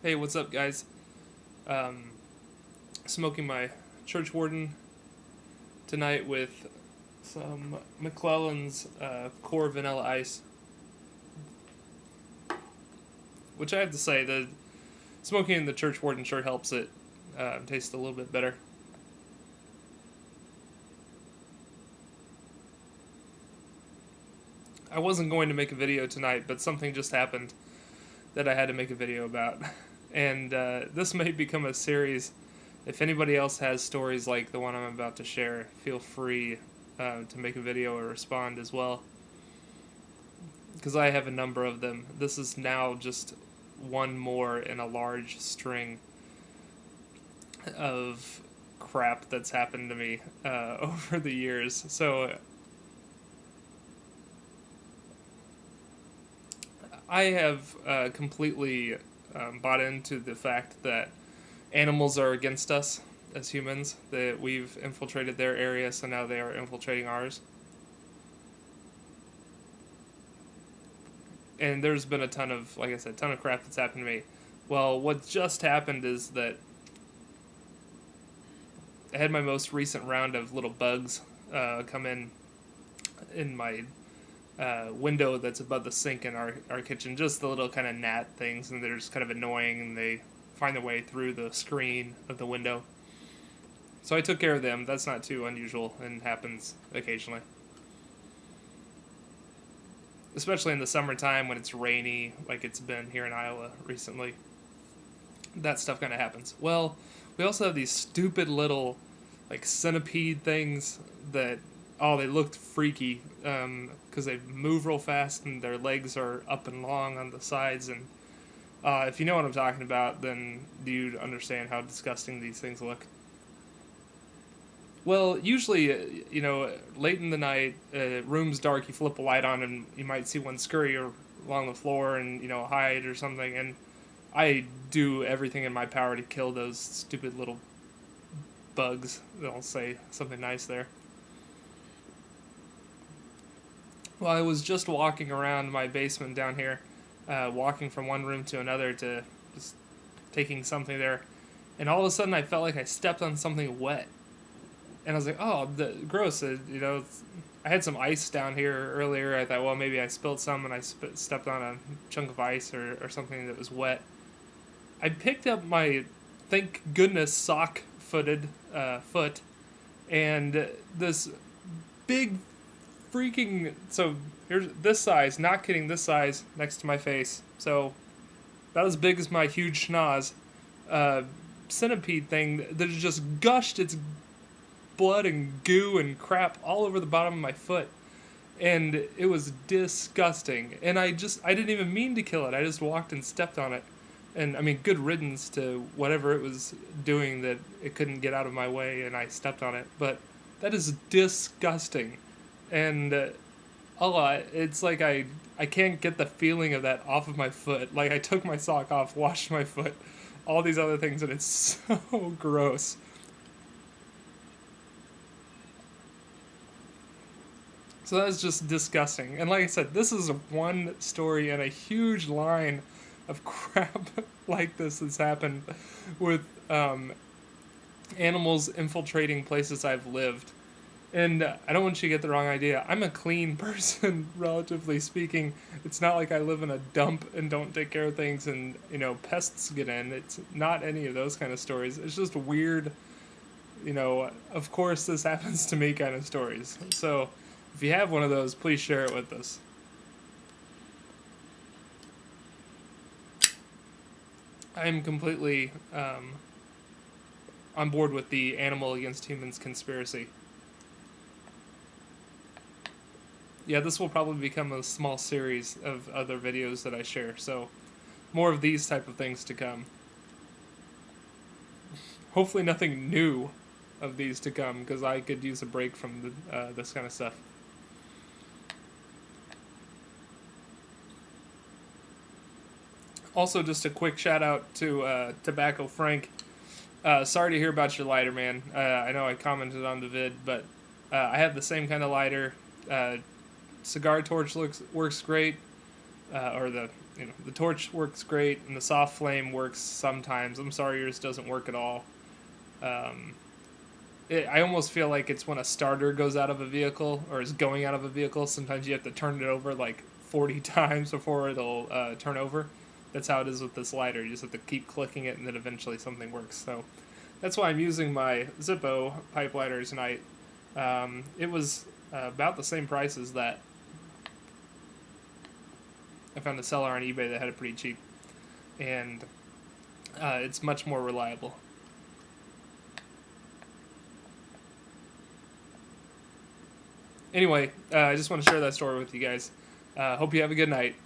Hey, what's up, guys? Um, Smoking my church warden tonight with some McClellan's core vanilla ice, which I have to say, the smoking in the church warden sure helps it taste a little bit better. I wasn't going to make a video tonight, but something just happened that I had to make a video about. And this may become a series. If anybody else has stories like the one I'm about to share, feel free to make a video or respond as well. Because I have a number of them. This is now just one more in a large string of crap that's happened to me over the years. So I have completely bought into the fact that animals are against us as humans, that we've infiltrated their area, so now they are infiltrating ours. And there's been a ton of, like I said, ton of crap that's happened to me. Well, what just happened is that I had my most recent round of little bugs come in my window that's above the sink in our kitchen. Just the little kind of gnat things, and they're just kind of annoying, and they find their way through the screen of the window. So I took care of them. That's not too unusual and happens occasionally. Especially in the summertime when it's rainy, like it's been here in Iowa recently. That stuff kind of happens. Well, we also have these stupid little, like, centipede things that, oh, they looked freaky because they move real fast and their legs are up and long on the sides. And if you know what I'm talking about, then you'd understand how disgusting these things look. Well, usually, late in the night, room's dark, you flip a light on, and you might see one scurry along the floor and, hide or something. And I do everything in my power to kill those stupid little bugs. I'll say something nice there. Well, I was just walking around my basement down here, walking from one room to another to just taking something there. And all of a sudden, I felt like I stepped on something wet. And I was like, oh, gross. I had some ice down here earlier. I thought, well, maybe I spilled some and I stepped on a chunk of ice or something that was wet. I picked up my, thank goodness, sock-footed foot, and this big freaking, so here's this size, not kidding, this size next to my face. So about as big as my huge schnoz centipede thing that just gushed its blood and goo and crap all over the bottom of my foot, and it was disgusting. And I didn't even mean to kill it. I just walked and stepped on it, and I mean, good riddance to whatever it was doing that it couldn't get out of my way, and I stepped on it. But that is disgusting. And it's like I can't get the feeling of that off of my foot. Like, I took my sock off, washed my foot, all these other things, and it's so gross. So that's just disgusting. And like I said, this is one story in a huge line of crap like this that's happened with animals infiltrating places I've lived. And I don't want you to get the wrong idea. I'm a clean person, relatively speaking. It's not like I live in a dump and don't take care of things and, pests get in. It's not any of those kind of stories. It's just weird, of course this happens to me kind of stories. So if you have one of those, please share it with us. I am completely on board with the animal against humans conspiracy. Yeah, this will probably become a small series of other videos that I share, so more of these type of things to come. Hopefully nothing new of these to come, because I could use a break from this kind of stuff. Also, just a quick shout out to Tobacco Frank. Sorry to hear about your lighter, man. I know I commented on the vid, but I have the same kind of lighter. Cigar torch works great, or the the torch works great, and the soft flame works sometimes. I'm sorry yours doesn't work at all. I almost feel like it's when a starter goes out of a vehicle or is going out of a vehicle. Sometimes you have to turn it over like 40 times before it'll turn over. That's how it is with this lighter. You just have to keep clicking it, and then eventually something works. So that's why I'm using my Zippo pipe lighter tonight. It was about the same price as that. I found a seller on eBay that had it pretty cheap, and it's much more reliable. Anyway, I just want to share that story with you guys. Hope you have a good night.